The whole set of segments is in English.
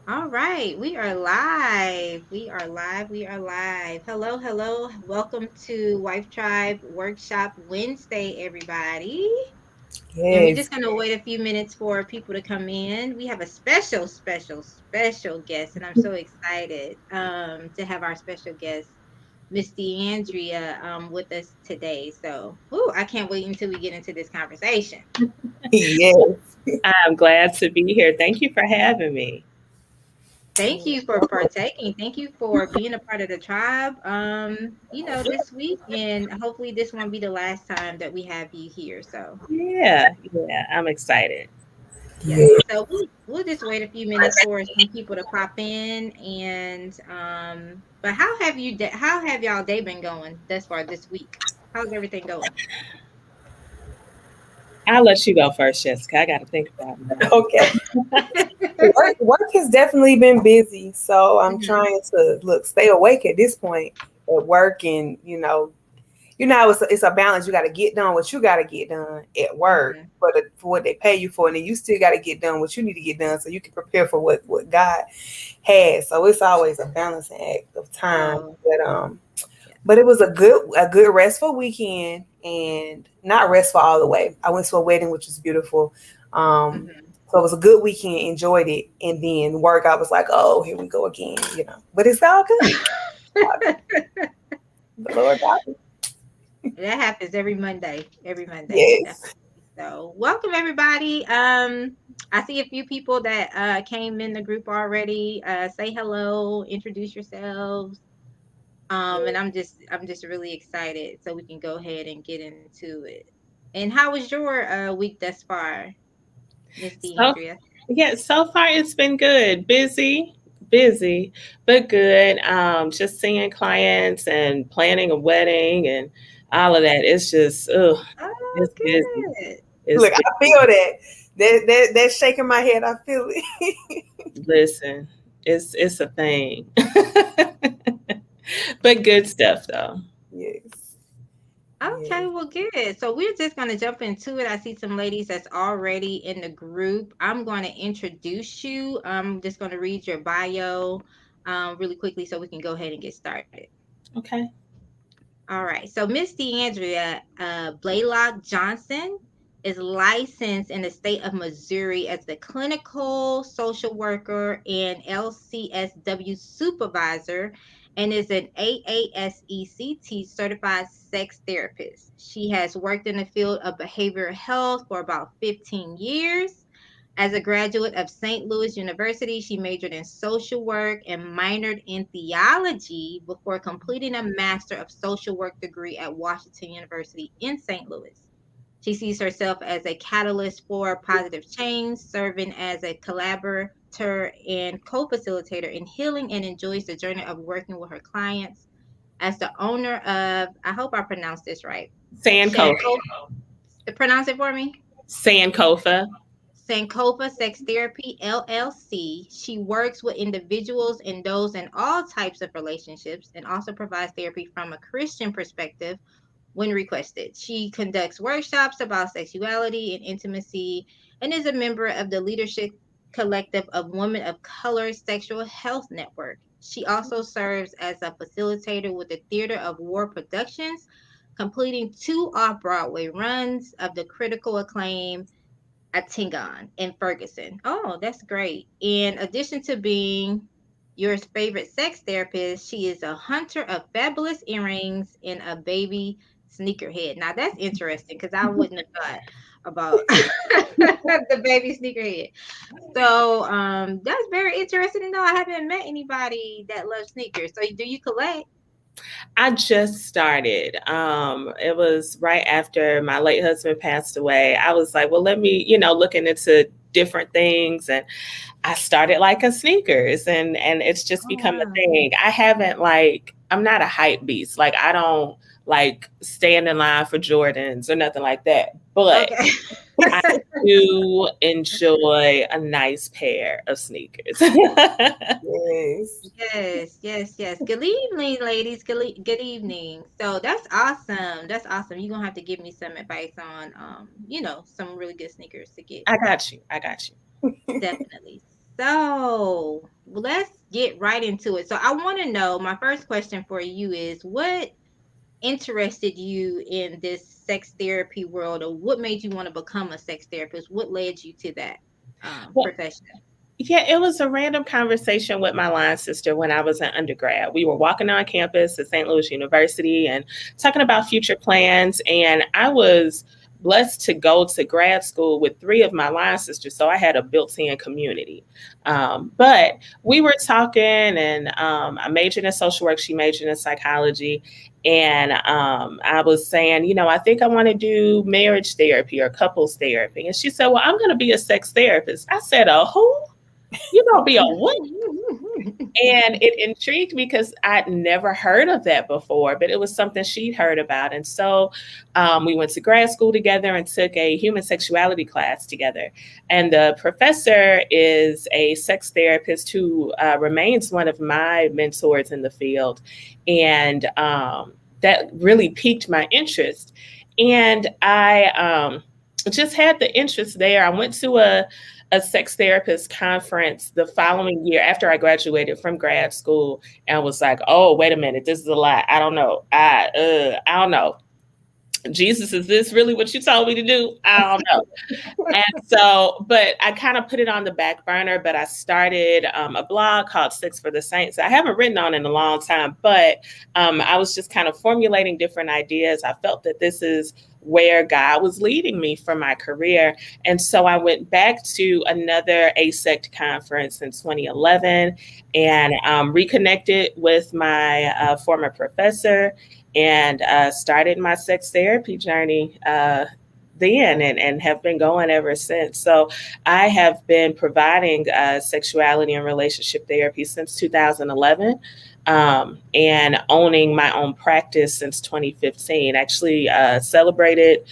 All right, we are live. We are live. We are live. Hello, hello. Welcome to Wife Tribe Workshop Wednesday, everybody. And we're Yes. just going to wait a few minutes for people to come in. We have a special, special, special guest, and I'm so excited to have our special guest, Miss DeAndrea, with us today. So, I can't wait until we get into this conversation. Yes. I'm glad to be here. Thank you for having me. Thank you for partaking. Thank you for being a part of the tribe. This week, and hopefully this won't be the last time that we have you here. So, Yeah, I'm excited. yes. Yes. So we'll just wait a few minutes for some people to pop in, and but how have y'all day been going thus far this week? How's everything going? I'll let you go first, Jessica. I got to think about it. Okay. Work has definitely been busy, so I'm Hmm. trying to stay awake at this point at work, and how it's a balance. You got to get done what you got to get done at work Hmm. for what they pay you for, and then you still got to get done what you need to get done so you can prepare for what God has. So it's always a balancing act of time, Oh, yeah. but it was a good restful weekend, and not restful all the way. I went to a wedding, which was beautiful. Hmm. So it was a good weekend, enjoyed it, and then work. I was like, oh, here we go again. But it's all good. The Lord got it. That happens every Monday. Every Monday, Yes. definitely. So, welcome everybody. I see a few people that came in the group already. Say hello, introduce yourselves. And I'm just really excited, so we can go ahead and get into it. And how was your week thus far, Miss So, DeAndrea? yeah, so far it's been good. Busy, but good. Just seeing clients and planning a wedding and all of that. It's just, Oh, it's busy. good. It's Look, I busy. feel that. That's shaking my head. I feel it. Listen, it's a thing, but good stuff though. Yes. Okay, Yes. well, good. So we're just going to jump into it. I see some ladies that's already in the group. I'm going to introduce you. I'm just going to read your bio really quickly so we can go ahead and get started. Okay. All right. So Miss DeAndrea Blaylock Johnson is licensed in the state of Missouri as the clinical social worker and LCSW supervisor and is an AASECT certified sex therapist. She has worked in the field of behavioral health for about 15 years. As a graduate of St. Louis University, she majored in social work and minored in theology before completing a Master of Social Work degree at Washington University in St. Louis. She sees herself as a catalyst for positive change, serving as a collaborator and co facilitator in healing, and enjoys the journey of working with her clients. As the owner of, I hope I pronounced this right, Sankofa. Shanko, pronounce it for me. Sankofa. Sankofa Sex Therapy LLC. She works with individuals and those in all types of relationships and also provides therapy from a Christian perspective when requested. She conducts workshops about sexuality and intimacy and is a member of the leadership collective of Women of Color Sexual Health Network. She also serves as a facilitator with the Theater of War Productions, completing two off Broadway runs of the critical acclaim at Tingon in Ferguson. Oh, that's great. In addition to being your favorite sex therapist, she is a hunter of fabulous earrings and a baby sneakerhead. Now that's interesting because I wouldn't have thought about the baby sneakerhead. So that's very interesting to know. I haven't met anybody that loves sneakers. So do you collect? I just started. It was right after my late husband passed away. I was like, well, let me, looking into different things, and I started liking sneakers, and it's just Oh become a wow. thing. I haven't like I'm not a hype beast. Like I don't like stand in line for Jordans or nothing like that. But Okay. I do enjoy a nice pair of sneakers. Yes. Yes, yes, yes. Good evening, ladies. Good evening. So that's awesome. That's awesome. You're gonna have to give me some advice on some really good sneakers to get. I got you. I got you. Definitely. So let's get right into it. So I want to know, my first question for you is, what interested you in this sex therapy world, or what made you want to become a sex therapist? What led you to that Well, profession? yeah, it was a random conversation with my line sister when I was an undergrad. We were walking on campus at St. Louis University and talking about future plans. And I was blessed to go to grad school with three of my line sisters. So I had a built in community. But we were talking, and I majored in social work. She majored in psychology. And I was saying, I think I want to do marriage therapy or couples therapy. And she said, well, I'm going to be a sex therapist. I said, a who? You gonna be a what? And it intrigued me because I'd never heard of that before, but it was something she'd heard about. And so we went to grad school together and took a human sexuality class together. And the professor is a sex therapist who remains one of my mentors in the field. And that really piqued my interest. And I just had the interest there. I went to a sex therapist conference the following year after I graduated from grad school, and was like, oh, wait a minute, this is a lot. I don't know. I don't know. Jesus, is this really what you told me to do? I don't know. And so, but I kind of put it on the back burner, but I started a blog called Sex for the Saints. I haven't written on it in a long time, but I was just kind of formulating different ideas. I felt that this is where God was leading me for my career. And so I went back to another ASECT conference in 2011 and reconnected with my former professor and started my sex therapy journey then and have been going ever since. So I have been providing sexuality and relationship therapy since 2011 and owning my own practice since 2015. Actually celebrated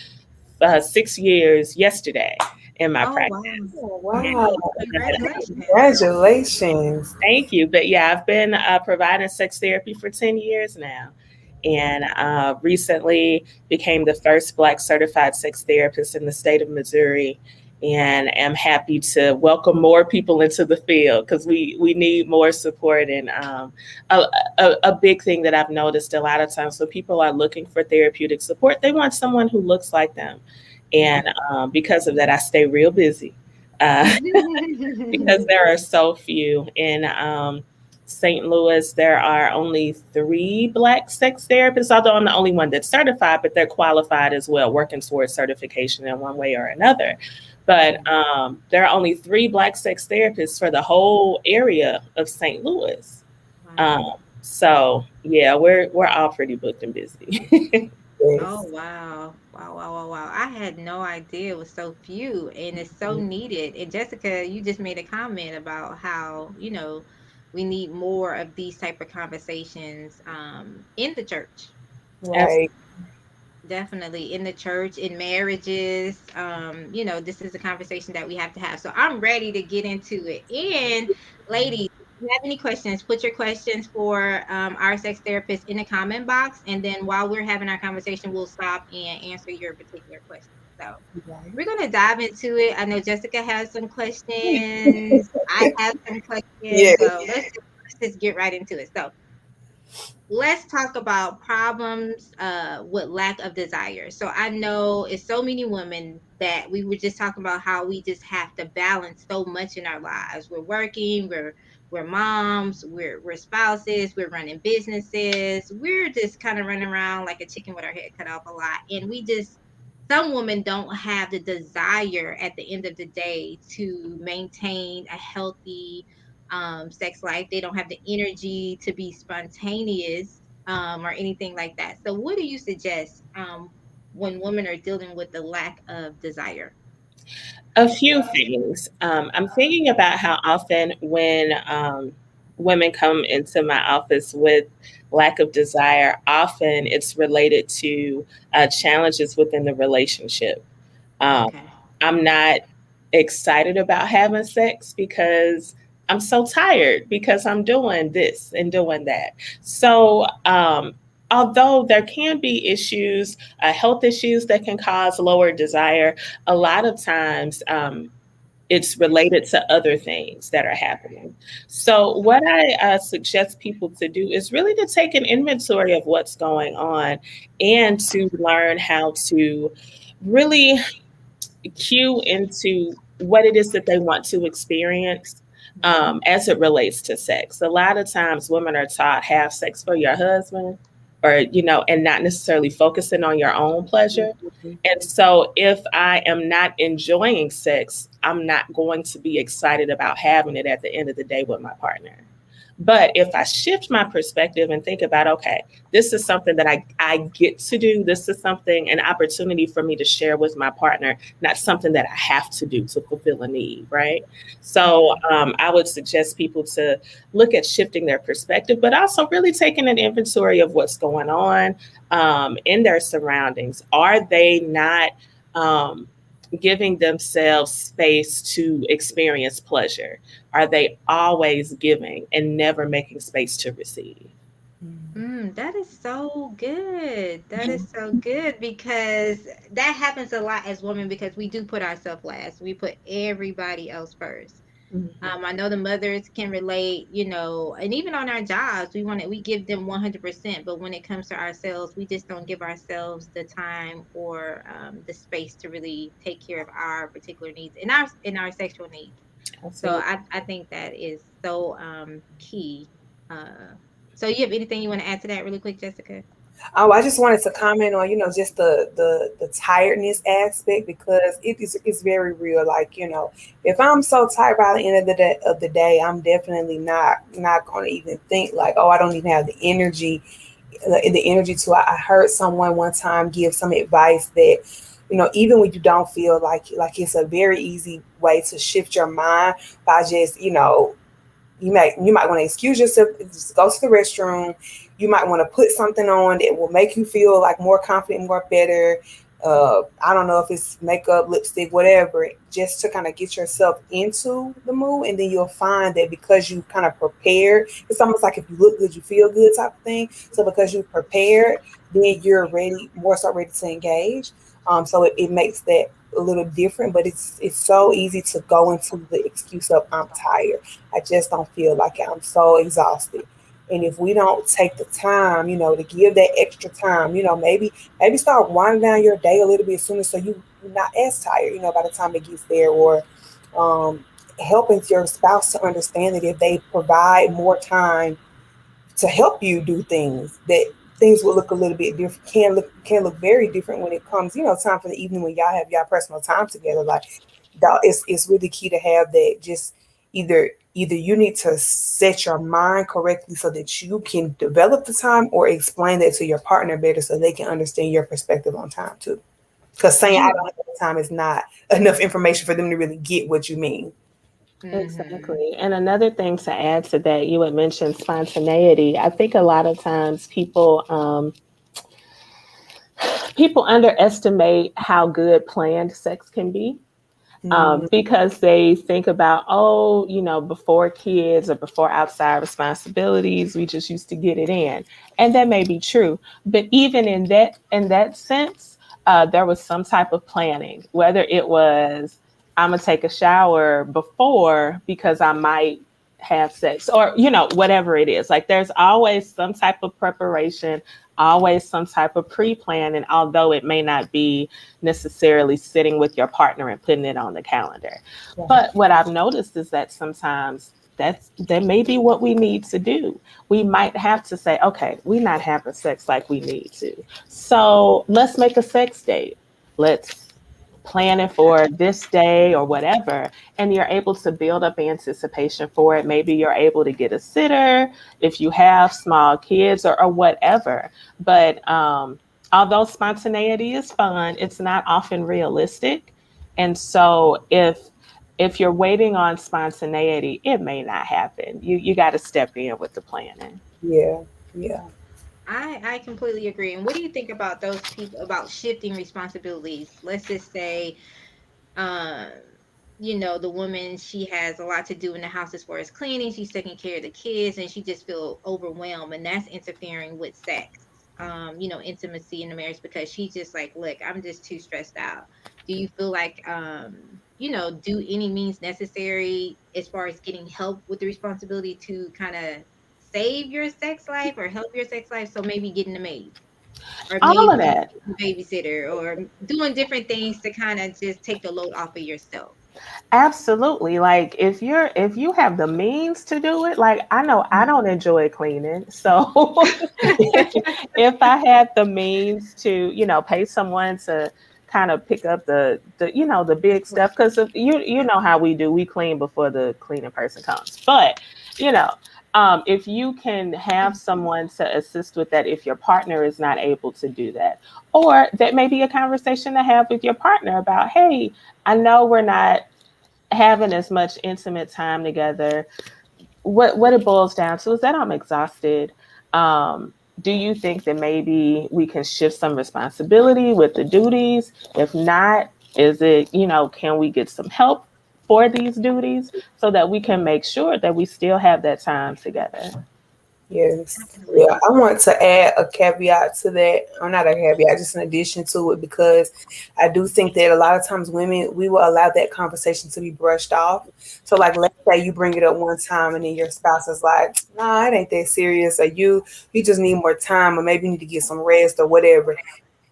6 years yesterday in my practice. Wow. Oh, wow. Congratulations. Congratulations. Thank you. But yeah, I've been providing sex therapy for 10 years now. And recently became the first Black certified sex therapist in the state of Missouri. And am happy to welcome more people into the field because we need more support. And a big thing that I've noticed a lot of times when people are looking for therapeutic support, they want someone who looks like them. And because of that, I stay real busy because there are so few. In St. Louis, there are only 3 Black sex therapists, although I'm the only one that's certified, but they're qualified as well, working towards certification in one way or another. But there are only 3 Black sex therapists for the whole area of St. Louis. So yeah, we're all pretty booked and busy. Oh wow. Wow. I had no idea it was so few, and it's so needed. And Jessica, you just made a comment about how, we need more of these type of conversations in the church. Right. Definitely in the church, in marriages. This is a conversation that we have to have. So I'm ready to get into it. And ladies, if you have any questions, put your questions for our sex therapist in the comment box. And then while we're having our conversation, we'll stop and answer your particular question. So we're going to dive into it. I know Jessica has some questions. I have some questions. Yeah. So let's just get right into it. So let's talk about problems with lack of desire. So I know it's so many women that we were just talking about how we just have to balance so much in our lives. We're working, we're moms, we're spouses, we're running businesses. We're just kind of running around like a chicken with our head cut off a lot. And some women don't have the desire at the end of the day to maintain a healthy sex life. They don't have the energy to be spontaneous or anything like that. So what do you suggest when women are dealing with the lack of desire? A few things. I'm thinking about how often when women come into my office with lack of desire, often it's related to challenges within the relationship. Okay. I'm not excited about having sex because I'm so tired because I'm doing this and doing that. So, although there can be issues, health issues that can cause lower desire, a lot of times it's related to other things that are happening. So, what I suggest people to do is really to take an inventory of what's going on and to learn how to really cue into what it is that they want to experience as it relates to sex. A lot of times women are taught have sex for your husband or, and not necessarily focusing on your own pleasure. And so if I am not enjoying sex, I'm not going to be excited about having it at the end of the day with my partner. But if I shift my perspective and think about, okay, this is something that I get to do. This is something, an opportunity for me to share with my partner, not something that I have to do to fulfill a need, right? So I would suggest people to look at shifting their perspective, but also really taking an inventory of what's going on in their surroundings. Are they not giving themselves space to experience pleasure? Are they always giving and never making space to receive? That is so good. That is so good because that happens a lot as women because we do put ourselves last. We put everybody else first. I know the mothers can relate, and even on our jobs, we give them 100%, but when it comes to ourselves, we just don't give ourselves the time or the space to really take care of our particular needs and our sexual needs. So I think that is so key. So you have anything you want to add to that really quick, Jessica? Oh, I just wanted to comment on, just the tiredness aspect because it's very real. Like, if I'm so tired by the end of the day, I'm definitely not going to even think like, oh, I don't even have the energy to. I heard someone one time give some advice that, even when you don't feel like it's a very easy way to shift your mind by just, you might want to excuse yourself, just go to the restroom. You might want to put something on that will make you feel like more confident, more better. I don't know if it's makeup, lipstick, whatever, just to kind of get yourself into the mood. And then you'll find that because you kind of prepared, it's almost like if you look good, you feel good type of thing. So because you prepared, then you're more so ready to engage. So it makes that a little different, but it's so easy to go into the excuse of I'm tired. I just don't feel like it. I'm so exhausted. And if we don't take the time, to give that extra time, maybe start winding down your day a little bit sooner so you're not as tired, by the time it gets there, or helping your spouse to understand that if they provide more time to help you do things, that things will look a little bit different, can look very different when it comes, time for the evening when y'all have y'all personal time together. Like it's really key to have that. Just either you need to set your mind correctly so that you can develop the time, or explain that to your partner better so they can understand your perspective on time too. Because saying I don't have the time is not enough information for them to really get what you mean. Exactly. And another thing to add to that, you had mentioned spontaneity. I think a lot of times people underestimate how good planned sex can be. Because they think about, before kids or before outside responsibilities, we just used to get it in, and that may be true. But even in that sense, there was some type of planning, whether it was I'm gonna take a shower before because I might have sex, or whatever it is. Like there's always some type of preparation, always some type of pre-plan, and although it may not be necessarily sitting with your partner and putting it on the calendar. Yeah. But what I've noticed is that sometimes that may be what we need to do. We might have to say, okay, we're not having sex like we need to. So let's make a sex date. Let's plan it for this day or whatever. And you're able to build up anticipation for it. Maybe you're able to get a sitter if you have small kids or whatever. But although spontaneity is fun, it's not often realistic. And so if you're waiting on spontaneity, it may not happen. You got to step in with the planning. Yeah. Yeah. I completely agree. And what do you think about those people about shifting responsibilities? Let's just say, um, the woman, she has a lot to do in the house as far as cleaning. She's taking care of the kids, and she just feel overwhelmed, and that's interfering with sex. Intimacy in the marriage because she's just like, look, I'm just too stressed out. Do you feel like, do any means necessary as far as getting help with the responsibility to kind of save your sex life or help your sex life. So maybe getting a maid, or All of maybe that. getting a babysitter, or doing different things to kind of just take the load off of yourself. Absolutely. Like if you have the means to do it, like I know I don't enjoy cleaning. So if I had the means to, pay someone to kind of pick up the big stuff, because you know how we do, we clean before the cleaning person comes. But, you know, if you can have someone to assist with that, if your partner is not able to do that, or that may be a conversation to have with your partner about, hey, I know we're not having as much intimate time together. What it boils down to is that I'm exhausted. Do you think that maybe we can shift some responsibility with the duties? If not, is it, can we get some help for these duties so that we can make sure that we still have that time together? Yes. Yeah, Definitely. I want to add a caveat to that, or not a caveat, just an addition to it, because I do think that a lot of times women, we will allow that conversation to be brushed off. So, like, let's say you bring it up one time, and then your spouse is like, "Nah, it ain't that serious," or you just need more time, or maybe you need to get some rest, or whatever.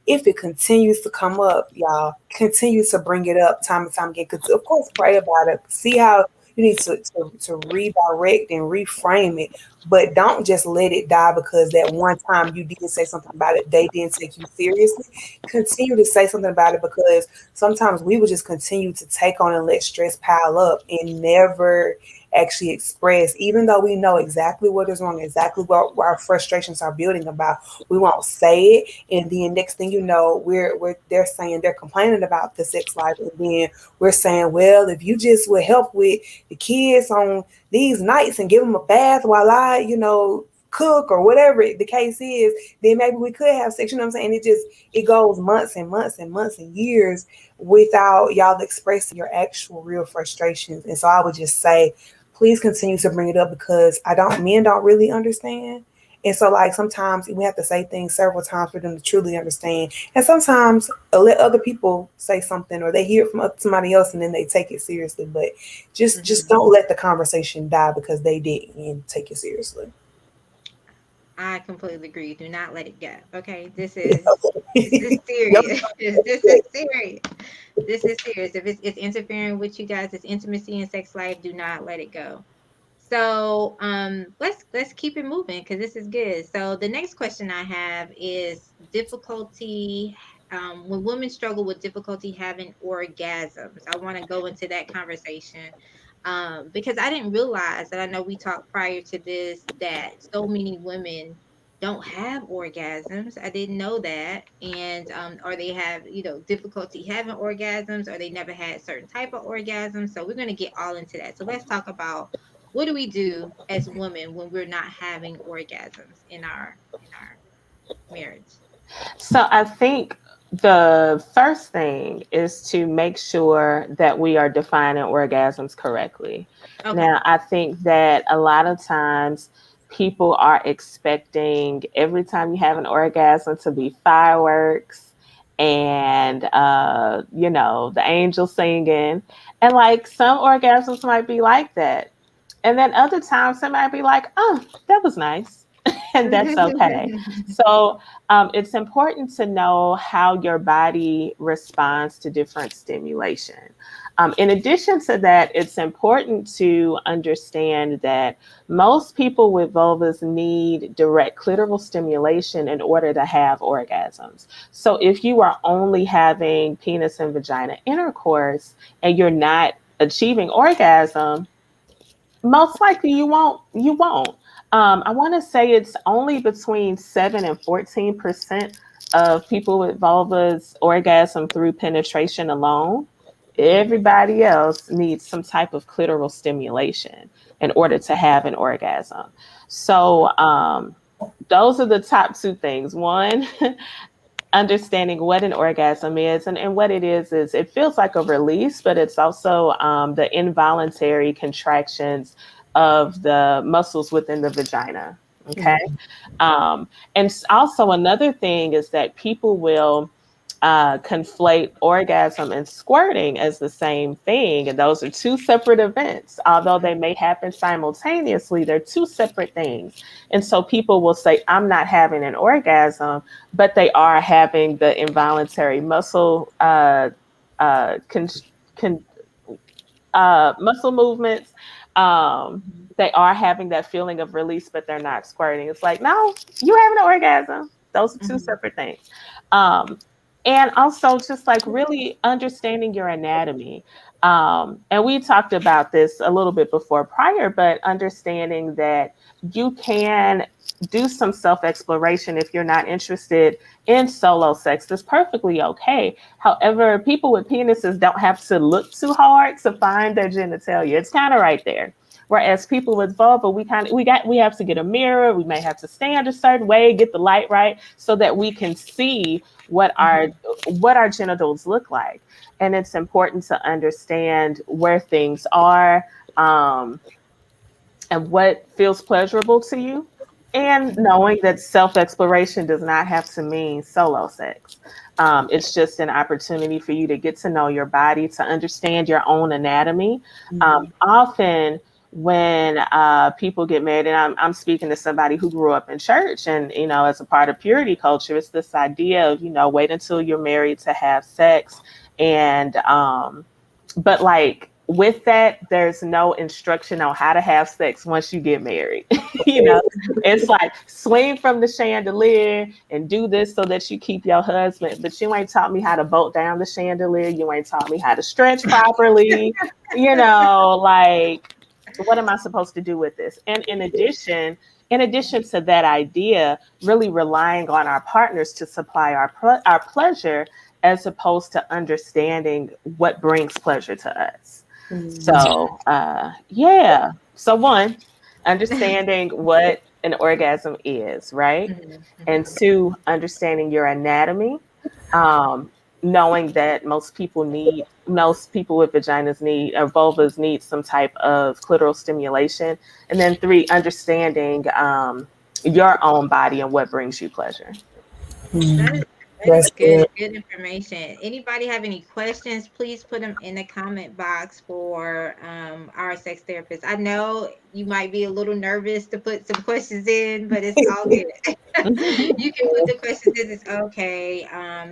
If it continues to come up, y'all continue to bring it up time and time again. Because of course, pray about it. See how you need to redirect and reframe it, but don't just let it die because that one time you didn't say something about it, they didn't take you seriously. Continue to say something about it, because sometimes we will just continue to take on and let stress pile up and never actually express, even though we know exactly what is wrong, exactly what our frustrations are building about. We won't say it, and then next thing you know, we're they're saying, they're complaining about the sex life, and then we're saying, well, if you just would help with the kids on these nights and give them a bath while I, cook, or whatever the case is, then maybe we could have sex. You know what I'm saying? It goes months and months and months and years without y'all expressing your actual real frustrations. And so I would just say, please continue to bring it up, because men don't really understand. And so, like, sometimes we have to say things several times for them to truly understand. And sometimes let other people say something, or they hear it from somebody else, and then they take it seriously. But just Mhm. don't let the conversation die because they didn't take it seriously. I completely agree. Do not let it go. Okay, this is Yep. serious. This is serious. This is serious. If it's interfering with you guys' intimacy and sex life, do not let it go. So let's keep it moving because this is good. So the next question I have is difficulty when women struggle with difficulty having orgasms. I want to go into that conversation because I didn't realize that. I know we talked prior to this that so many women don't have orgasms. I didn't know that. And or they have, difficulty having orgasms, or they never had certain type of orgasms. So we're going to get all into that. So let's talk about what do we do as women when we're not having orgasms in our marriage. So I think the first thing is to make sure that we are defining orgasms correctly. Okay. Now, I think that a lot of times people are expecting every time you have an orgasm to be fireworks and the angels singing, and like some orgasms might be like that, and then other times they might be like, oh, that was nice. And that's okay. So it's important to know how your body responds to different stimulation. In addition to that, it's important to understand that most people with vulvas need direct clitoral stimulation in order to have orgasms. So if you are only having penis and vagina intercourse and you're not achieving orgasm, most likely you won't. I want to say it's only between 7 and 14% of people with vulvas orgasm through penetration alone. Everybody else needs some type of clitoral stimulation in order to have an orgasm. So those are the top two things. One, understanding what an orgasm is, and what it is it feels like a release, but it's also the involuntary contractions of the muscles within the vagina. Okay. Mhm. And also another thing is that people will conflate orgasm and squirting as the same thing. And those are two separate events. Although they may happen simultaneously, they're two separate things. And so people will say, I'm not having an orgasm, but they are having the involuntary muscle muscle movements. They are having that feeling of release, but they're not squirting. It's like, no, you're having an orgasm. Those are two separate things. And also just like really understanding your anatomy. And we talked about this a little bit before prior, but understanding that you can do some self-exploration if you're not interested in solo sex. That's perfectly okay. However, people with penises don't have to look too hard to find their genitalia. It's kind of right there. Whereas people with vulva, we have to get a mirror. We may have to stand a certain way, get the light right, so that we can see what our genitals look like. And it's important to understand where things are, and what feels pleasurable to you, and knowing that self-exploration does not have to mean solo sex. It's just an opportunity for you to get to know your body, to understand your own anatomy. Often when people get married, and I'm speaking to somebody who grew up in church, and, you know, as a part of purity culture, it's this idea of, you know, wait until you're married to have sex. And, but like with that, there's no instruction on how to have sex once you get married. You know, it's like swing from the chandelier and do this so that you keep your husband, but you ain't taught me how to bolt down the chandelier. You ain't taught me how to stretch properly. You know, like, what am I supposed to do with this? And in addition to that idea, really relying on our partners to supply our pleasure, as opposed to understanding what brings pleasure to us. So, yeah. So one, understanding what an orgasm is, right? And two, understanding your anatomy. Knowing that most people with vaginas need, or vulvas need, some type of clitoral stimulation. And then three, understanding your own body and what brings you pleasure. That's good information. Anybody have any questions, please put them in the comment box for our sex therapist. I know you might be a little nervous to put some questions in, but it's all good. You can put the questions in, it's okay.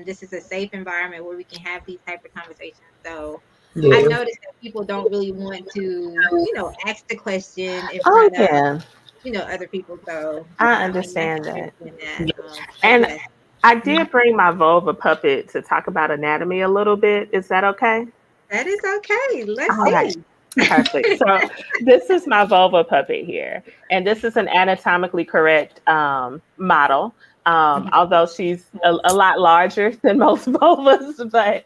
This is a safe environment where we can have these type of conversations. So I noticed that people don't really want to, you know, ask the question in front of, you know, other people. So I understand that. And yes. I did bring my vulva puppet to talk about anatomy a little bit. Is that okay? That is okay. Let's see. Right. Perfect. So this is my vulva puppet here. And this is an anatomically correct model. Although she's a lot larger than most vulvas, but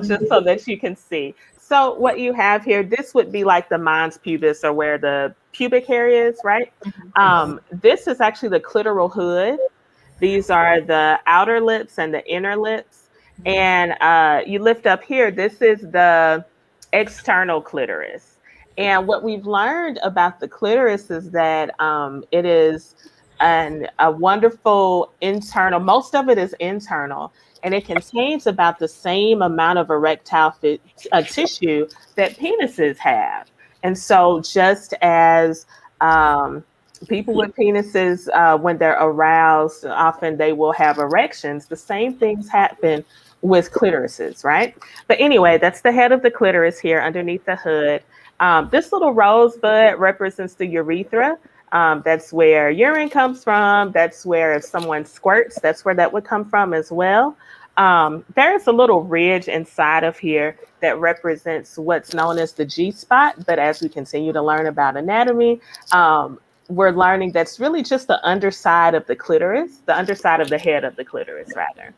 just so that you can see. So what you have here, this would be like the mons pubis, or where the pubic hair is, right? This is actually the clitoral hood. These are the outer lips and the inner lips. And you lift up here, this is the external clitoris. And what we've learned about the clitoris is that it is a wonderful internal, most of it is internal, and it contains about the same amount of erectile tissue that penises have. And so just as people with penises, when they're aroused, often they will have erections. The same things happen with clitorises, right? But anyway, that's the head of the clitoris here underneath the hood. This little rosebud represents the urethra. That's where urine comes from. That's where, if someone squirts, that's where that would come from as well. There's a little ridge inside of here that represents what's known as the G-spot. But as we continue to learn about anatomy, we're learning that's really just the underside of the clitoris, the underside of the head of the clitoris, rather.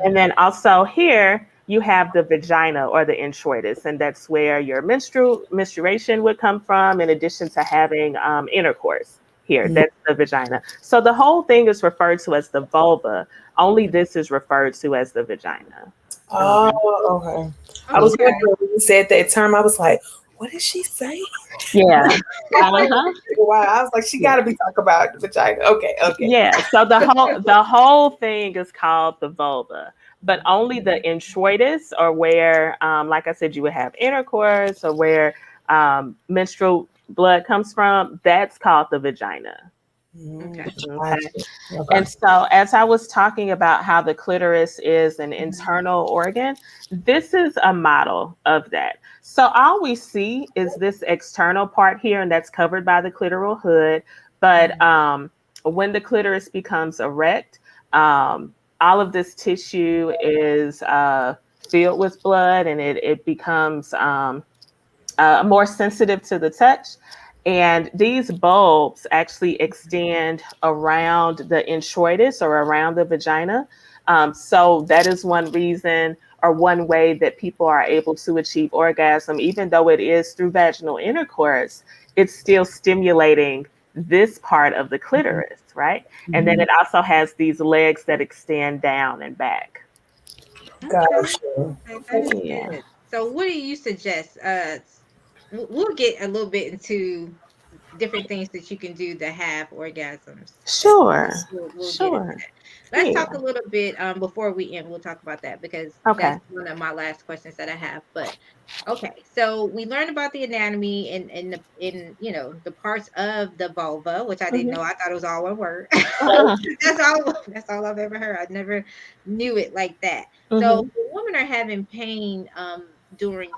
And then also here, you have the vagina, or the introitus, and that's where your menstruation would come from, in addition to having intercourse here. That's the vagina. So the whole thing is referred to as the vulva. Only this is referred to as the vagina. Oh, okay. I was wondering when you said that term, I was like, what did she say? Yeah. Wow. I was like, she got to be talking about the vagina. Okay. Yeah. So the whole thing is called the vulva. but only the introitus, or where, like I said, you would have intercourse, or where menstrual blood comes from, that's called the vagina. Okay. Okay. Okay. And so, as I was talking about how the clitoris is an internal organ, this is a model of that. So, all we see is this external part here, and that's covered by the clitoral hood. But when the clitoris becomes erect, all of this tissue is filled with blood, and it becomes more sensitive to the touch. And these bulbs actually extend around the introitus, or around the vagina. So that is one reason, or one way, that people are able to achieve orgasm, even though it is through vaginal intercourse, it's still stimulating this part of the clitoris, right? And then it also has these legs that extend down and back. Gotcha. Okay, that is Yeah. good. So what do you suggest? We'll get a little bit into different things that you can do to have orgasms. Sure. We'll get into Sure. that. Let's Yeah. talk a little bit before we end. We'll talk about that because Okay. that's one of my last questions that I have. But okay, so we learned about the anatomy and the parts of the vulva, which I didn't know. I thought it was all one word. Uh-uh. That's all I've ever heard. I never knew it like that. So Mhm. when women are having pain during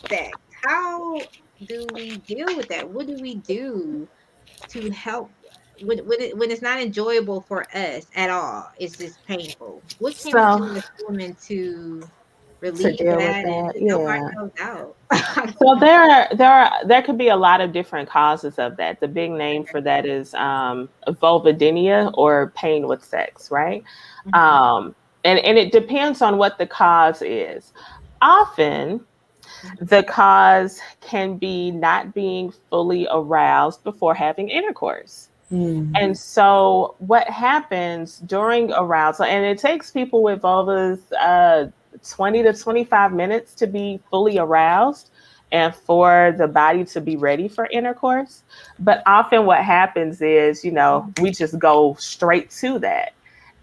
sex, how do we deal with that? What do we do to help when it's not enjoyable for us at all? It's just painful. What can we So, do as women to to relieve deal with that and that, help yeah. ourselves out? So there could be a lot of different causes of that. The big name for that is vulvodynia, or pain with sex, right? Um, and it depends on what the cause is. Often, the cause can be not being fully aroused before having intercourse. And so, what happens during arousal, and it takes people with vulvas 20 to 25 minutes to be fully aroused and for the body to be ready for intercourse. But often, what happens is, we just go straight to that.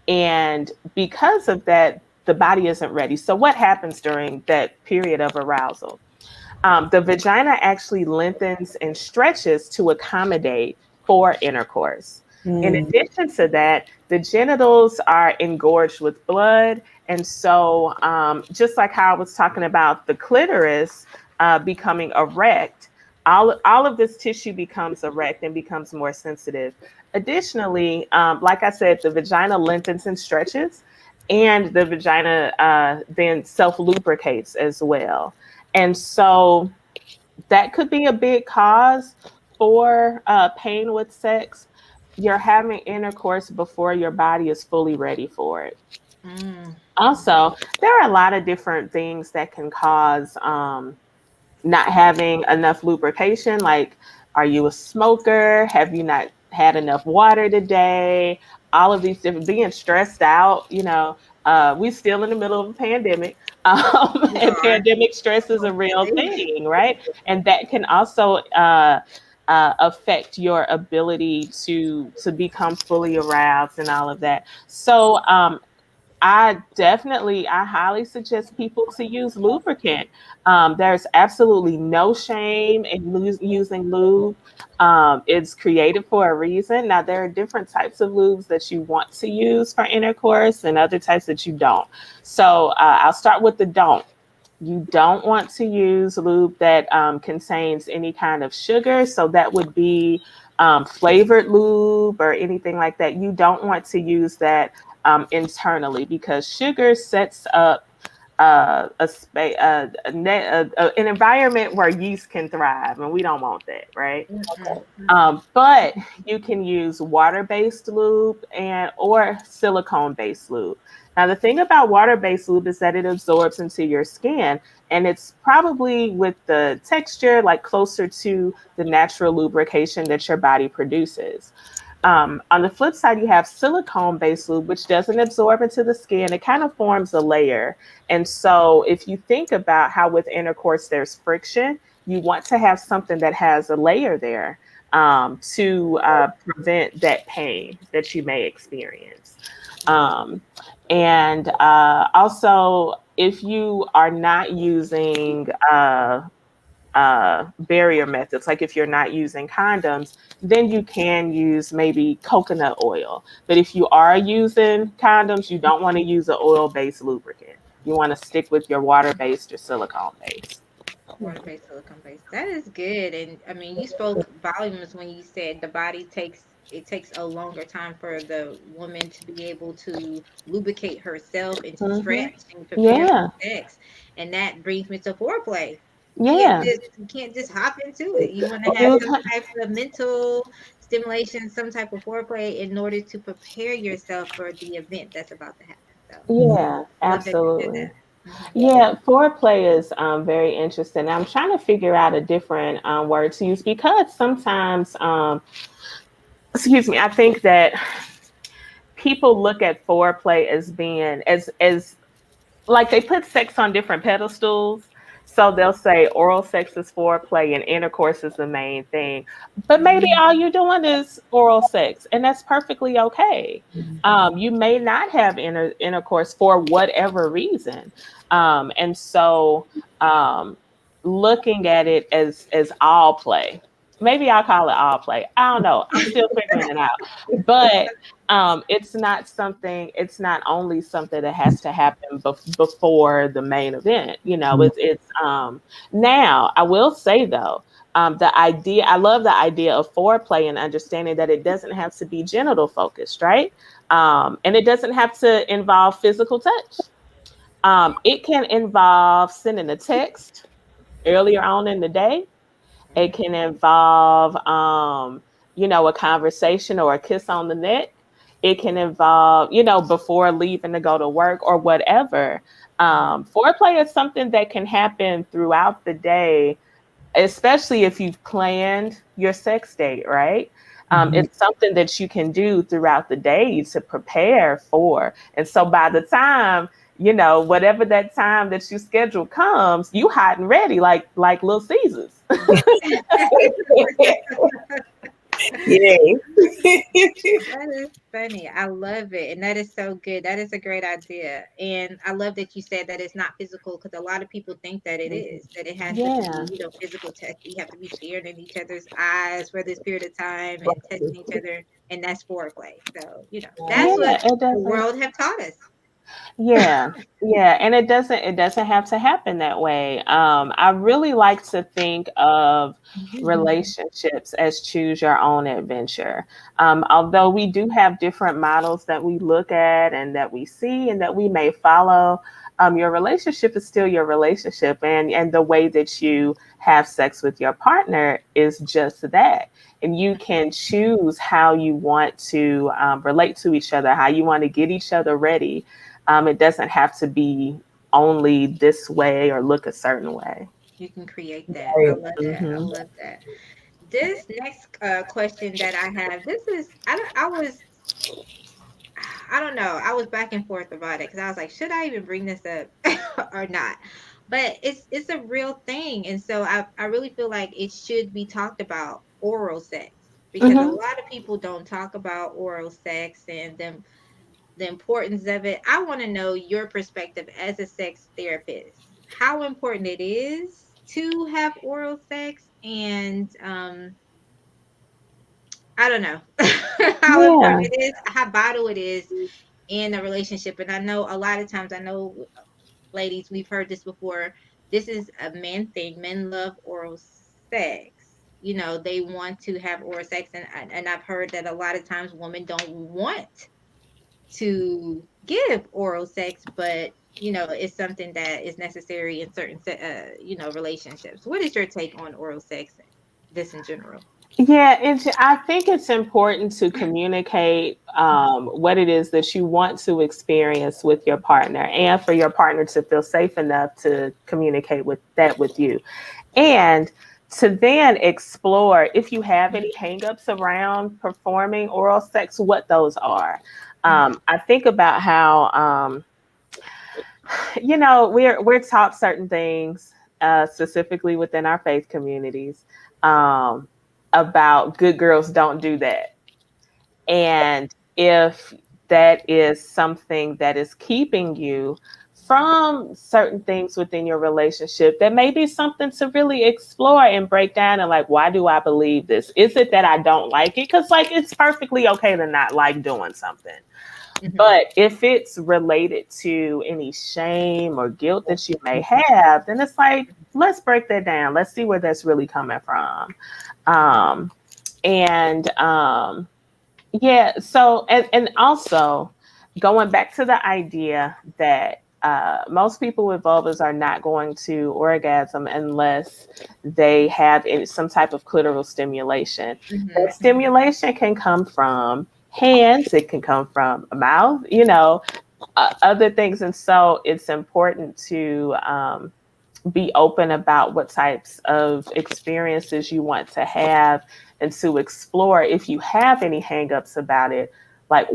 And because of that, the body isn't ready. So, what happens during that period of arousal? The vagina actually lengthens and stretches to accommodate for intercourse. In addition to that, the genitals are engorged with blood. And so, just like how I was talking about the clitoris becoming erect, all of this tissue becomes erect and becomes more sensitive. Additionally, like I said, the vagina lengthens and stretches, and the vagina then self lubricates as well. And so that could be a big cause for pain with sex. You're having intercourse before your body is fully ready for it. Also, there are a lot of different things that can cause not having enough lubrication. Like, are you a smoker? Have you not had enough water today? All of these different, being stressed out, we still in the middle of a pandemic. And pandemic stress is a real thing, right? And that can also affect your ability to become fully aroused and all of that. So I highly suggest people to use lubricant. There's absolutely no shame in using lube. It's created for a reason. Now, there are different types of lubes that you want to use for intercourse and other types that you don't. So I'll start with the don't. You don't want to use lube that contains any kind of sugar. So that would be flavored lube or anything like that. You don't want to use that internally, because sugar sets up an environment where yeast can thrive, and we don't want that, right? But you can use water-based lube or silicone-based lube. Now, the thing about water-based lube is that it absorbs into your skin, and it's probably, with the texture, like closer to the natural lubrication that your body produces. On the flip side, you have silicone-based lube, which doesn't absorb into the skin. It kind of forms a layer. And so if you think about how with intercourse there's friction, you want to have something that has a layer there to prevent that pain that you may experience. And also, if you are not using barrier methods, like if you're not using condoms, then you can use maybe coconut oil. But if you are using condoms, you don't want to use an oil-based lubricant. You want to stick with your water-based or silicone-based. Water-based, silicone-based. That is good. And I mean, you spoke volumes when you said the body takes a longer time for the woman to be able to lubricate herself and to Hmm. stretch and prepare Yeah, for sex. And that brings me to foreplay. yeah. You can't just hop into it. You want to have You, some type of mental stimulation, some type of foreplay in order to prepare yourself for the event that's about to happen. So yeah, love that you said absolutely. that. Hmm. Yeah, foreplay is very interesting. I'm trying to figure out a different word to use because sometimes, excuse me, I think that people look at foreplay as being as like they put sex on different pedestals. So they'll say oral sex is foreplay and intercourse is the main thing. But maybe Hmm. all you're doing is oral sex, and that's perfectly okay. You may not have intercourse for whatever reason. And so looking at it as all play. Maybe I'll call it all play. I don't know. I'm still figuring it out. But it's not only something that has to happen before the main event. Now I will say though, I love the idea of foreplay and understanding that it doesn't have to be genital focused, right? And it doesn't have to involve physical touch. It can involve sending a text earlier on in the day. It can involve, a conversation or a kiss on the neck. It can involve, before leaving to go to work or whatever. Foreplay is something that can happen throughout the day, especially if you've planned your sex date, right? It's something that you can do throughout the day to prepare for. And so by the time, whatever that time that you schedule comes, you hot and ready like Little Caesars. Yeah. That is funny. I love it. And that is so good. That is a great idea. And I love that you said that it's not physical because a lot of people think that it is, that it has to Yeah. be, physical test. You have to be staring in each other's eyes for this period of time and testing each other. And that's foreplay. So, that's Yeah, what it the doesn't. world have taught us. Yeah, yeah, and it doesn't have to happen that way. I really like to think of relationships as choose your own adventure. Although we do have different models that we look at and that we see and that we may follow, your relationship is still your relationship, and the way that you have sex with your partner is just that. And you can choose how you want to relate to each other, how you want to get each other ready. It doesn't have to be only this way or look a certain way. You can create that. I love that. I Hmm. love that. This next question that I have, this is, I don't know. I was back and forth about it because I was like, should I even bring this up or not? But it's a real thing, and so I really feel like it should be talked about, oral sex, because a Hmm. lot of people don't talk about oral sex and the importance of it. I want to know your perspective as a sex therapist, how important it is to have oral sex, and I don't know how important Yeah. it is, how vital it is in a relationship. And I know a lot of times, I know ladies, we've heard this before. This is a man thing. Men love oral sex. They want to have oral sex, and I've heard that a lot of times women don't want to give oral sex, but it's something that is necessary in certain relationships. What is your take on oral sex, this in general? Yeah, I think it's important to communicate what it is that you want to experience with your partner and for your partner to feel safe enough to communicate with you. And to then explore if you have any hangups around performing oral sex, what those are. I think about how we're taught certain things, specifically within our faith communities, about good girls don't do that. And if that is something that is keeping you from certain things within your relationship, that may be something to really explore and break down. And like, why do I believe this? Is it that I don't like it? Because like, it's perfectly okay to not like doing something. Mhm. But if it's related to any shame or guilt that you may have, then it's like, let's break that down. Let's see where that's really coming from. And yeah, so and also going back to the idea that most people with vulvas are not going to orgasm unless they have some type of clitoral stimulation. Mhm. That stimulation can come from hands, it can come from a mouth, you know, other things. And so it's important to be open about what types of experiences you want to have and to explore, if you have any hangups about it, like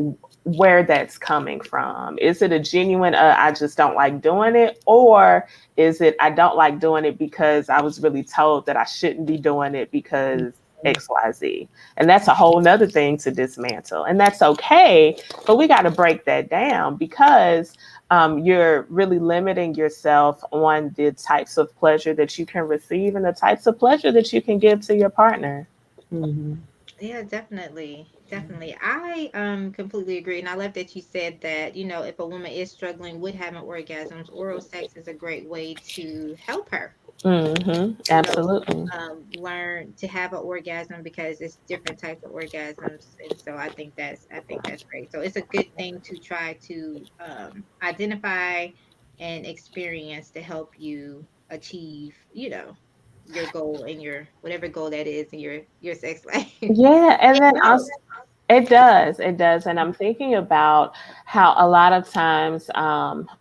where that's coming from. Is it a genuine, I just don't like doing it? Or is it, I don't like doing it because I was really told that I shouldn't be doing it because XYZ? And that's a whole nother thing to dismantle. And that's okay, but we got to break that down, because you're really limiting yourself on the types of pleasure that you can receive and the types of pleasure that you can give to your partner. Mm-hmm. Yeah, definitely. Definitely. I completely agree. And I love that you said that, you know, if a woman is struggling with having orgasms, oral sex is a great way to help her. Mm-hmm. Absolutely. Learn to have an orgasm, because it's different types of orgasms. And so I think that's great. So it's a good thing to try to identify and experience to help you achieve, you know, your goal and your whatever goal that is in your sex life. Yeah. And It then helps. also, it does. And I'm thinking about how a lot of times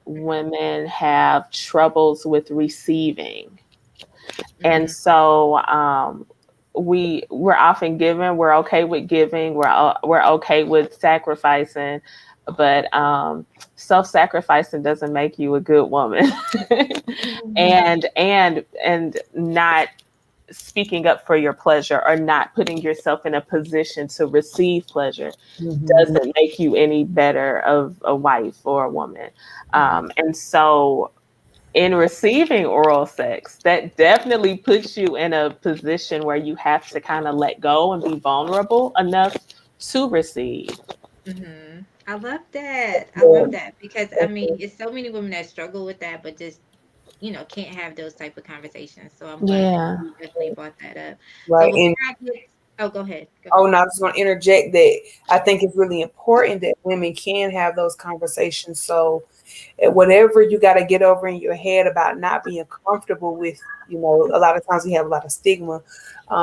women have troubles with receiving. And Mhm. so we're often given, we're okay with giving, we're okay with sacrificing, but self-sacrificing doesn't make you a good woman. And not speaking up for your pleasure, or not putting yourself in a position to receive pleasure, Mm-hmm. doesn't make you any better of a wife or a woman. Mhm. And so in receiving oral sex, that definitely puts you in a position where you have to kind of let go and be vulnerable enough to receive. I love that. I love that, because I mean, it's so many women that struggle with that, but just, you know, can't have those type of conversations. So I'm glad that Yeah. you definitely brought that up. So Right. before And I get, oh, go ahead. Go oh, ahead. no, I just want to interject that I think it's really important that women can have those conversations. So whatever you got to get over in your head about not being comfortable with, you know, a lot of times we have a lot of stigma,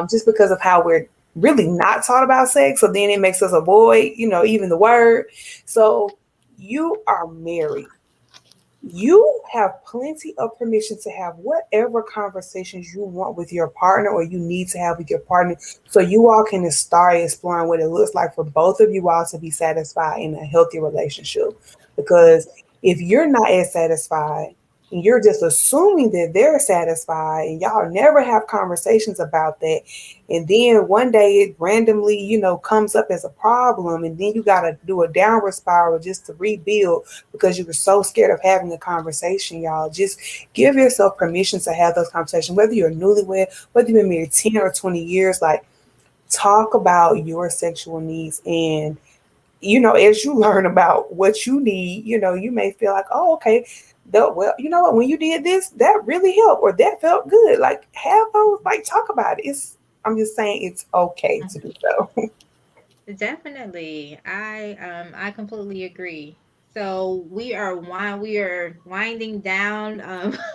just because of how we're really not taught about sex. So then it makes us avoid, you know, even the word. So you are married. You have plenty of permission to have whatever conversations you want with your partner, or you need to have with your partner, so you all can start exploring what it looks like for both of you all to be satisfied in a healthy relationship. Because if you're not as satisfied, and you're just assuming that they're satisfied, and y'all never have conversations about that, and then one day it randomly, you know, comes up as a problem, and then you got to do a downward spiral just to rebuild because you were so scared of having a conversation. Y'all just give yourself permission to have those conversations, whether you're newlywed, whether you've been married 10 or 20 years. Like, talk about your sexual needs. And you know, as you learn about what you need, you know, you may feel like, oh, okay, well, you know what, when you did this, that really helped, or that felt good. Like, have those, like, talk about it. I'm just saying it's okay to do so. Definitely. I completely agree. So we are winding down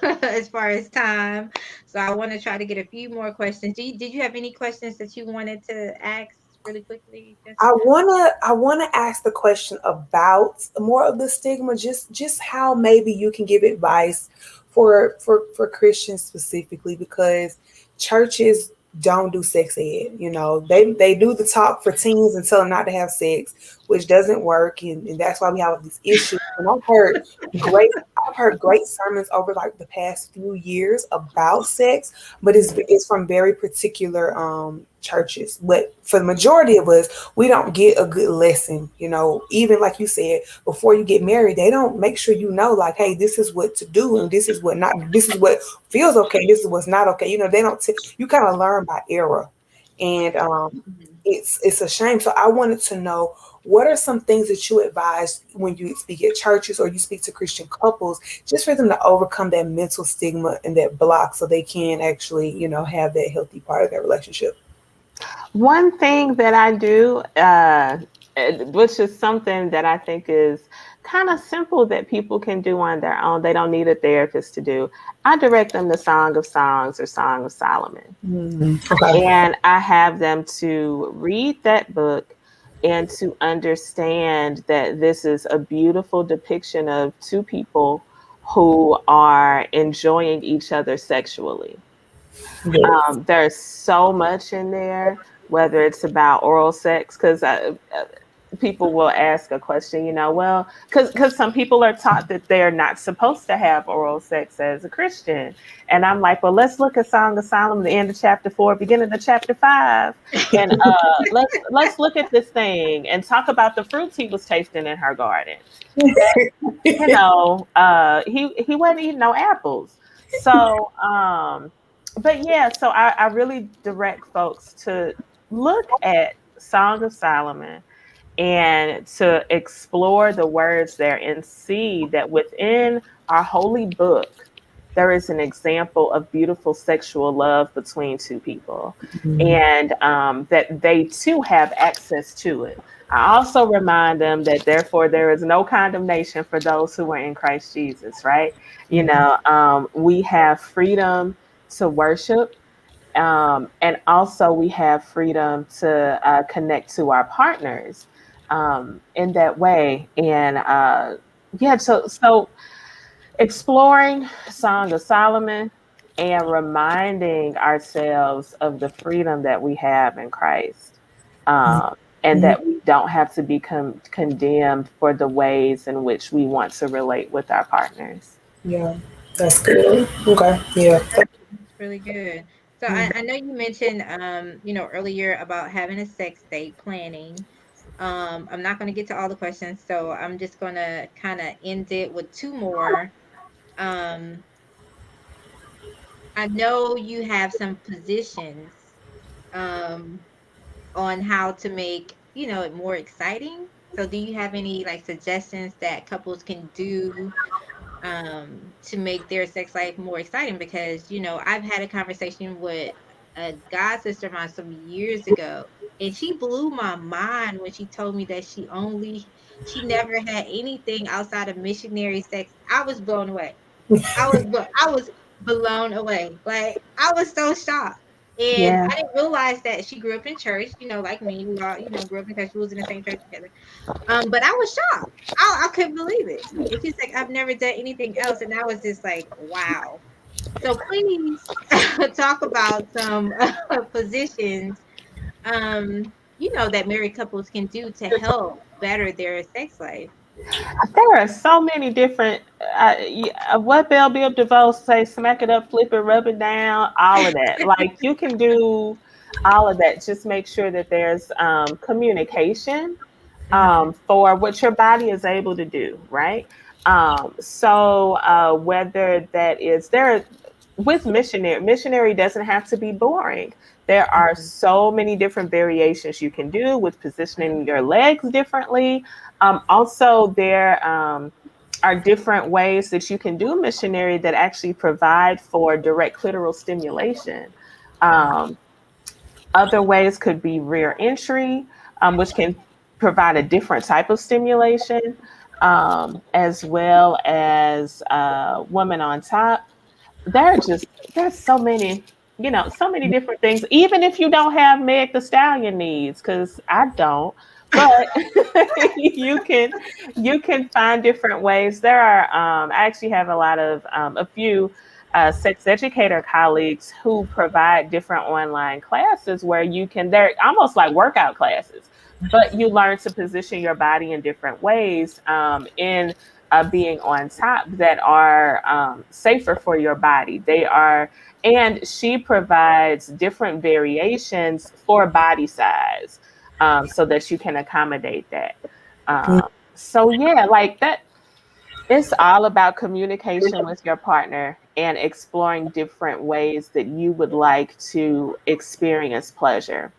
as far as time. So I want to try to get a few more questions. Did you have any questions that you wanted to ask really quickly, Jessica? I wanna ask the question about more of the stigma, just how maybe you can give advice for Christians specifically, because churches don't do sex ed. You know, they do the talk for teens and tell them not to have sex, which doesn't work, and that's why we have these issues And I've heard great sermons over like the past few years about sex, but it's from very particular churches. But for the majority of us, we don't get a good lesson. Even like you said, before you get married, they don't make sure like, hey, this is what to do, and this is what not. This is what feels okay. This is what's not okay. They don't. You kind of learn by error, and it's a shame. So I wanted to know, what are some things that you advise when you speak at churches or you speak to Christian couples, just for them to overcome that mental stigma and that block so they can actually, have that healthy part of their relationship? One thing that I do, which is something that I think is kind of simple that people can do on their own, they don't need a therapist to do. I direct them to Song of Songs or Song of Solomon. Okay. And I have them to read that book and to understand that this is a beautiful depiction of two people who are enjoying each other sexually. Yes. There's so much in there, whether it's about oral sex, because people will ask a question, well, because some people are taught that they're not supposed to have oral sex as a Christian. And I'm like, well, let's look at Song of Solomon, the end of chapter 4, beginning of chapter 5. And let's look at this thing and talk about the fruits he was tasting in her garden. He wasn't eating no apples. So, but yeah, so I really direct folks to look at Song of Solomon and to explore the words there and see that within our holy book, there is an example of beautiful sexual love between two people, and that they too have access to it. I also remind them that therefore there is no condemnation for those who are in Christ Jesus, right? We have freedom to worship. And also we have freedom to connect to our partners in that way. And so exploring Song of Solomon and reminding ourselves of the freedom that we have in Christ, and that we don't have to be condemned for the ways in which we want to relate with our partners. Yeah, that's good. Okay, yeah. That's really good. So I know you mentioned, earlier about having a sex date planning. I'm not going to get to all the questions, so I'm just going to kind of end it with two more. Um, I know you have some positions on how to make, it more exciting. So do you have any like suggestions that couples can do to make their sex life more exciting? Because I've had a conversation with a god sister of mine some years ago, and she blew my mind when she told me that she never had anything outside of missionary sex. I was blown away. I was blown away. Like, I was so shocked. And Yeah. I didn't realize that she grew up in church, like me. We all, grew up in church. We was in the same church together. But I was shocked. I couldn't believe it. And she's like, I've never done anything else. And I was just like, wow. So please talk about some positions, that married couples can do to help better their sex life. There are so many different. What Belle Biv DeVoe say? Smack it up, flip it, rub it down. All of that. Like, you can do all of that. Just make sure that there's communication for what your body is able to do. Right. So whether that is there with missionary doesn't have to be boring. There are so many different variations you can do with positioning your legs differently. Also, there are different ways that you can do missionary that actually provide for direct clitoral stimulation. Other ways could be rear entry, which can provide a different type of stimulation, as well as woman on top. There's so many different things. Even if you don't have Meg the Stallion needs, because I don't, but you can find different ways. There are I actually have a few sex educator colleagues who provide different online classes where they're almost like workout classes, but you learn to position your body in different ways in being on top that are safer for your body. They are, and she provides different variations for body size, so that you can accommodate that. So yeah, like that. It's all about communication with your partner and exploring different ways that you would like to experience pleasure.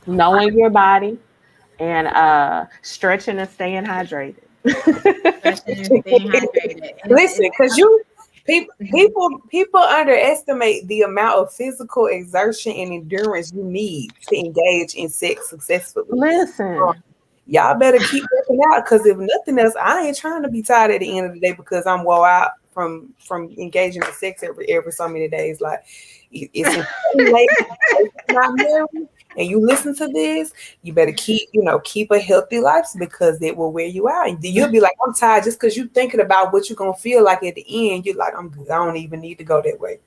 Knowing your body and stretching and staying hydrated. Stretching and staying hydrated. Listen, because people Mhm. people underestimate the amount of physical exertion and endurance you need to engage in sex successfully. Listen, Y'all better keep working out, because if nothing else, I ain't trying to be tired at the end of the day because I'm wore out from engaging in sex every so many days. Like, it's important, ladies, if you're not married and you listen to this, you better keep a healthy life, because it will wear you out. And you'll be like, I'm tired, just because you're thinking about what you're gonna feel like at the end. You're like, I'm good. I don't even need to go that way.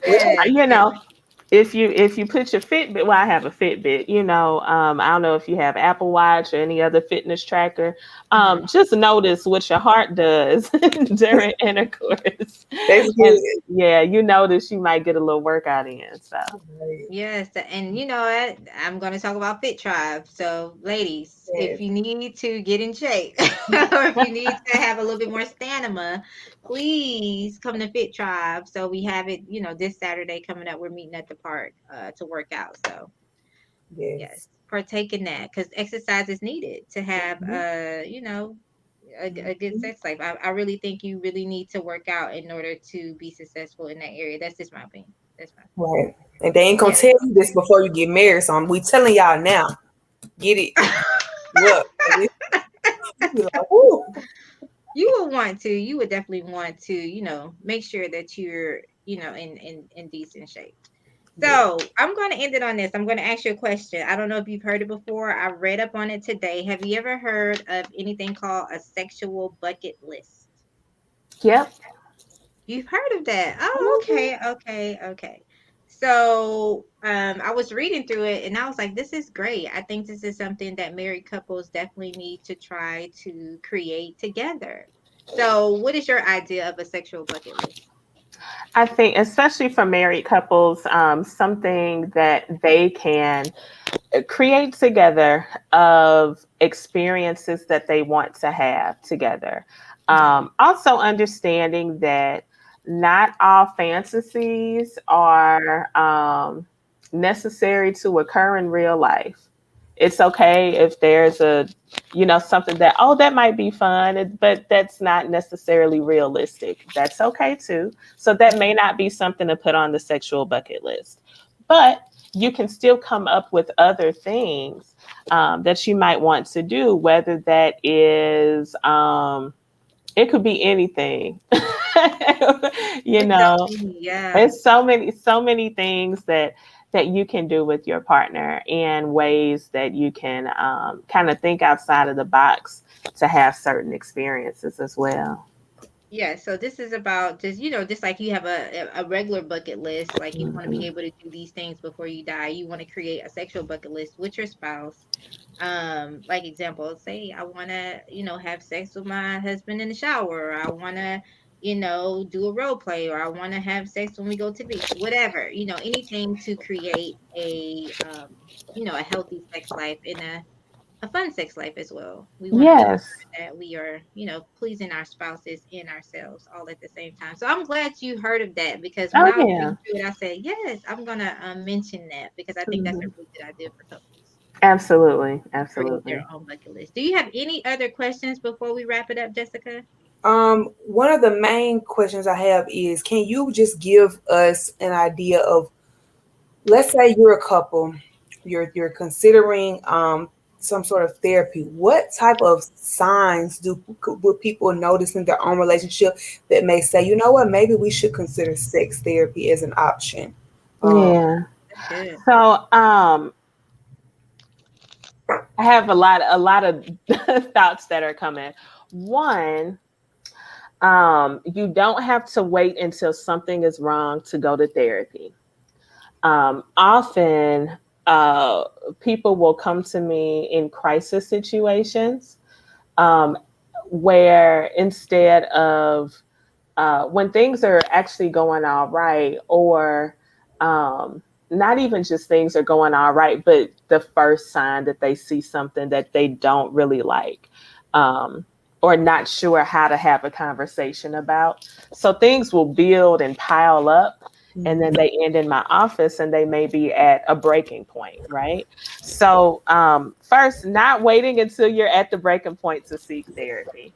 Yes. you know, if you put your Fitbit, well, I have a Fitbit, I don't know if you have Apple Watch or any other fitness tracker. Just notice what your heart does during intercourse. That's And good. yeah, you notice you might get a little workout in. So Yes, and you know what? I'm going to talk about Fit Tribe. So, ladies, if Yes. you need to get in shape or if you need to have a little bit more stamina, please come to Fit Tribe. So we have it, this Saturday coming up. We're meeting at the park to work out. So, Yes. yes, partake in that because exercise is needed to have, Mhm. a good sex life. I really think you really need to work out in order to be successful in that area. That's just my opinion. That's my Right. And they ain't gonna Yeah. tell you this before you get married. So we telling y'all now. Get it. Look. You be like, woo. You would definitely want to, make sure that you're, in decent shape. Yeah. So I'm going to end it on this. I'm going to ask you a question. I don't know if you've heard it before. I read up on it today. Have you ever heard of anything called a sexual bucket list? yep. You've heard of that? Oh, okay, okay, okay. So, I was reading through it and I was like, this is great. I think this is something that married couples definitely need to try to create together. So, what is your idea of a sexual bucket list? I think, especially for married couples, something that they can create together of experiences that they want to have together. Also, understanding that not all fantasies are necessary to occur in real life. It's okay if there's something that, oh, that might be fun, but that's not necessarily realistic. That's okay too. So that may not be something to put on the sexual bucket list. But you can still come up with other things that you might want to do, whether that is, it could be anything. you It could know, be, yeah. there's so many things that you can do with your partner and ways that you can kind of think outside of the box to have certain experiences as well. Yeah, so this is about just like you have a regular bucket list, like you want to be Mhm. able to do these things before you die. You want to create a sexual bucket list with your spouse. Like example, say I want to, have sex with my husband in the shower, or I want to, do a role play, or I want to have sex when we go to the beach, whatever, anything to create a healthy sex life and a fun sex life as well. We want to make Yes. sure that we are, pleasing our spouses and ourselves all at the same time. So I'm glad you heard of that because when Oh I was yeah. reading through it, I said, yes, I'm going to mention that because I think that's a Mhm. really good idea for couples Absolutely. to create their Absolutely. own bucket list. Do you have any other questions before we wrap it up, Jessica? One of the main questions I have is, can you just give us an idea of, let's say you're a couple, you're considering some sort of therapy. What type of signs would people notice in their own relationship that may say, you know what, maybe we should consider sex therapy as an option? Um, Yeah. That's good. So I have a lot of thoughts that are coming. One, you don't have to wait until something is wrong to go to therapy. Often, uh, people will come to me in crisis situations, um, where instead of when things are actually going all right, or not even just things are going all right, but the first sign that they see something that they don't really like, or not sure how to have a conversation about. So things will build and pile up, and then they end in my office and they may be at a breaking point, right? So, first, not waiting until you're at the breaking point to seek therapy.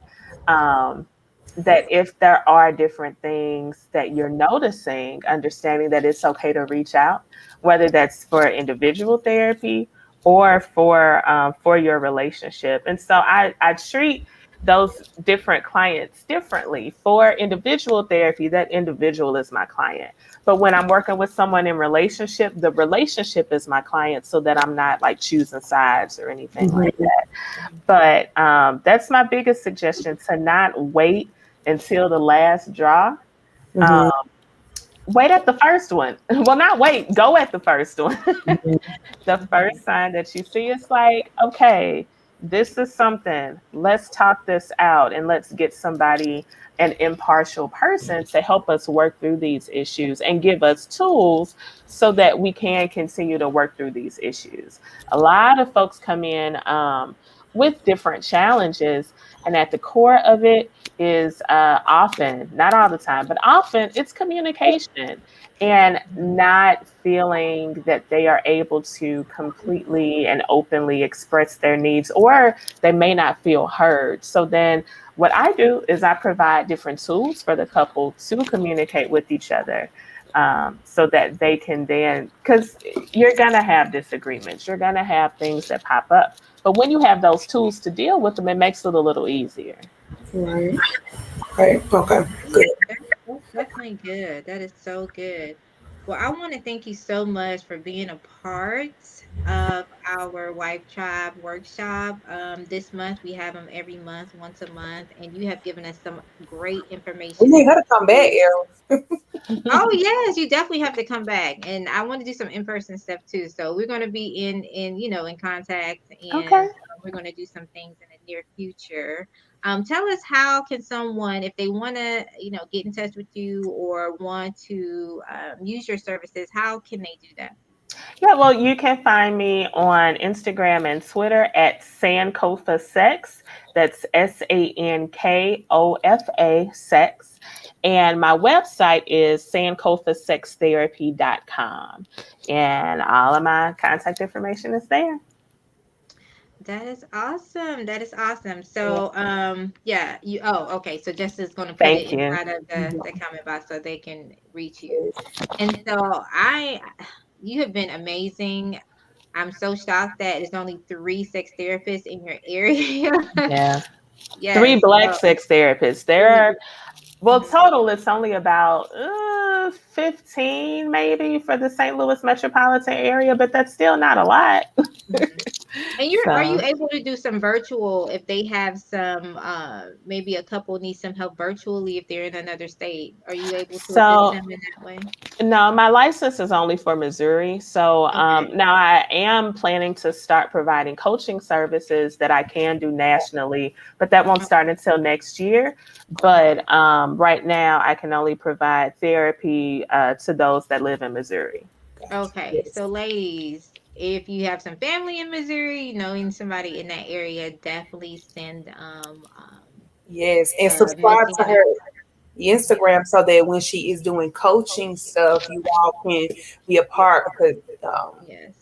Um, that if there are different things that you're noticing, understanding that it's okay to reach out, whether that's for individual therapy or for your relationship. And so I treat those different clients differently. For individual therapy, that individual is my client. But when I'm working with someone in relationship, the relationship is my client, so that I'm not like choosing sides or anything like that. But that's my biggest suggestion, to not wait until the last draw. Mhm. Wait at the first one. Well, not wait, go at the first one. The first sign that you see is like, okay, this is something. Let's talk this out and let's get somebody, an impartial person, to help us work through these issues and give us tools so that we can continue to work through these issues. A lot of folks come in with different challenges, and at the core of it is often, not all the time, but often it's communication and not feeling that they are able to completely and openly express their needs, or they may not feel heard. So then what I do is I provide different tools for the couple to communicate with each other, so that they can then, because you're going to have disagreements, you're going to have things that pop up. But when you have those tools to deal with them, it makes it a little easier. Right. Right. Okay. Good. That's definitely good. That is so good. Well, I want to thank you so much for being a part of our Wife Tribe workshop. This month we have them every month, once a month, and you have given us some great We information need and her to come back, Errol. oh yes, you definitely have to come back, and I want to do some in-person stuff too. So we're going to be in contact, and Okay. we're going to do some things in the near future. Tell us, how can someone, if they want to, get in touch with you or want to use your services, how can they do that? Yeah, well, you can find me on Instagram and Twitter at Sankofa Sex. That's Sankofa Sex. And my website is sankofasextherapy.com. And all of my contact information is there. That is awesome. That is awesome. So, yeah, okay. So Jessica's going to put it Thank you. inside of the comment box so they can reach you. And so you have been amazing. I'm so shocked that there's only 3 sex therapists in your area. Yeah. 3 Yes. Black sex therapists. There 3. are, well, Mhm. total, it's only about 15 maybe for the St. Louis metropolitan area, but that's still not a lot. Mhm. And are you So, able to do some virtual if they have some maybe a couple needs some help virtually if they're in another state? Are you able to assist so them in that way? no, my license is only for Missouri. So Okay. now I am planning to start providing coaching services that I can do nationally, but that won't start until next year. But right now, I can only provide therapy to those that live in Missouri. Okay, Yes. so ladies, if you have some family in Missouri, knowing somebody in that area, definitely send Yes. And a subscribe message to out. her Instagram so that when she is doing coaching stuff, you all can be a part, because Yes.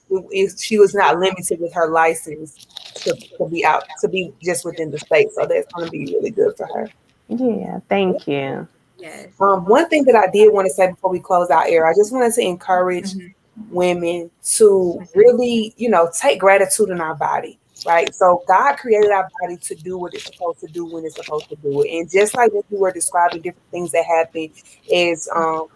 she was not limited with her license to be out, to be just within the state. So that's going to be really good for her. Yeah, thank you. Yes. One thing that I did want to say before we close out, air, I just wanted to encourage Hmm. women to really, take gratitude in our body, right? So God created our body to do what it's supposed to do when it's supposed to do it. And just like when you were describing different things that happen is, when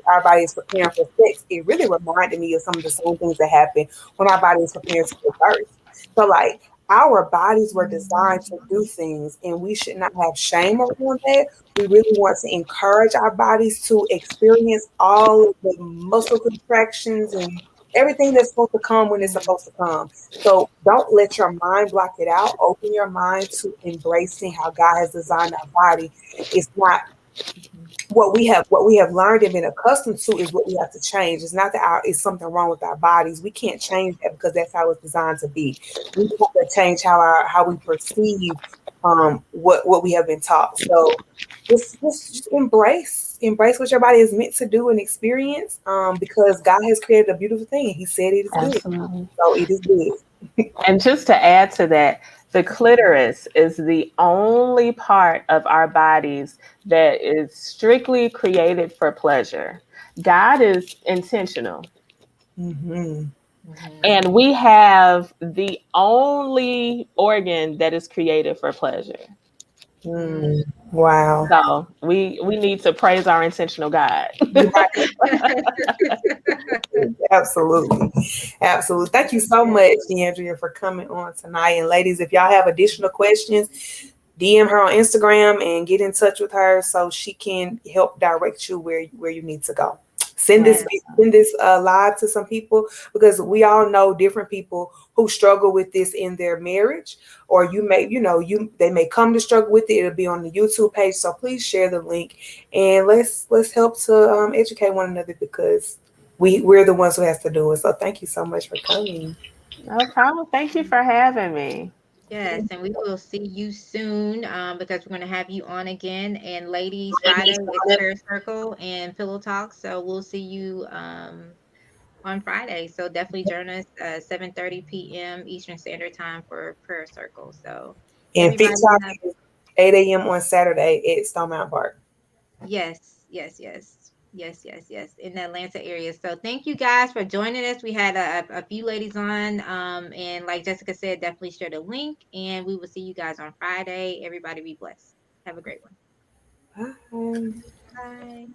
our body is preparing for sex, it really reminded me of some of the same things that happen when our body is preparing to give birth. So like, our bodies were designed to do things, and we should not have shame around that. We really want to encourage our bodies to experience all of the muscle contractions and everything that's supposed to come when it's supposed to come. So don't let your mind block it out. Open your mind to embracing how God has designed our body. It's not what we have learned and been accustomed to is what we have to change. It's not that it's something wrong with our bodies. We can't change that because that's how it's designed to be. We have to change how we perceive what we have been taught. So just embrace what your body is meant to do and experience, because God has created a beautiful thing. He said it is good. Absolutely. So it is good. And just to add to that, the clitoris is the only part of our bodies that is strictly created for pleasure. God is intentional. Mm-hmm. And we have the only organ that is created for pleasure. Wow. So we need to praise our intentional God. Absolutely. Absolutely. Thank you so much, DeAndrea, for coming on tonight. And ladies, if y'all have additional questions, DM her on Instagram and get in touch with her so she can help direct you where you need to go. Send this live to some people, because we all know different people who struggle with this in their marriage, or they may come to struggle with it. It'll be on the YouTube page. So please share the link and let's help to educate one another, because we're the ones who has to do it. So thank you so much for coming. No problem. Thank you for having me. Yes, and we will see you soon, because we're going to have you on again. And ladies, Friday is Prayer Circle and Pillow Talk. So we'll see you on Friday. So definitely join us 7:30 p.m. Eastern Standard Time for Prayer Circle. So And Fit everybody Talk have, is 8 a.m. on Saturday at Stone Mountain Park. yes, in the Atlanta area. So thank you guys for joining us. We had a few ladies on, and like Jessica said, definitely share the link, and we will see you guys on Friday. Everybody be blessed. Have a great one. Bye. Bye.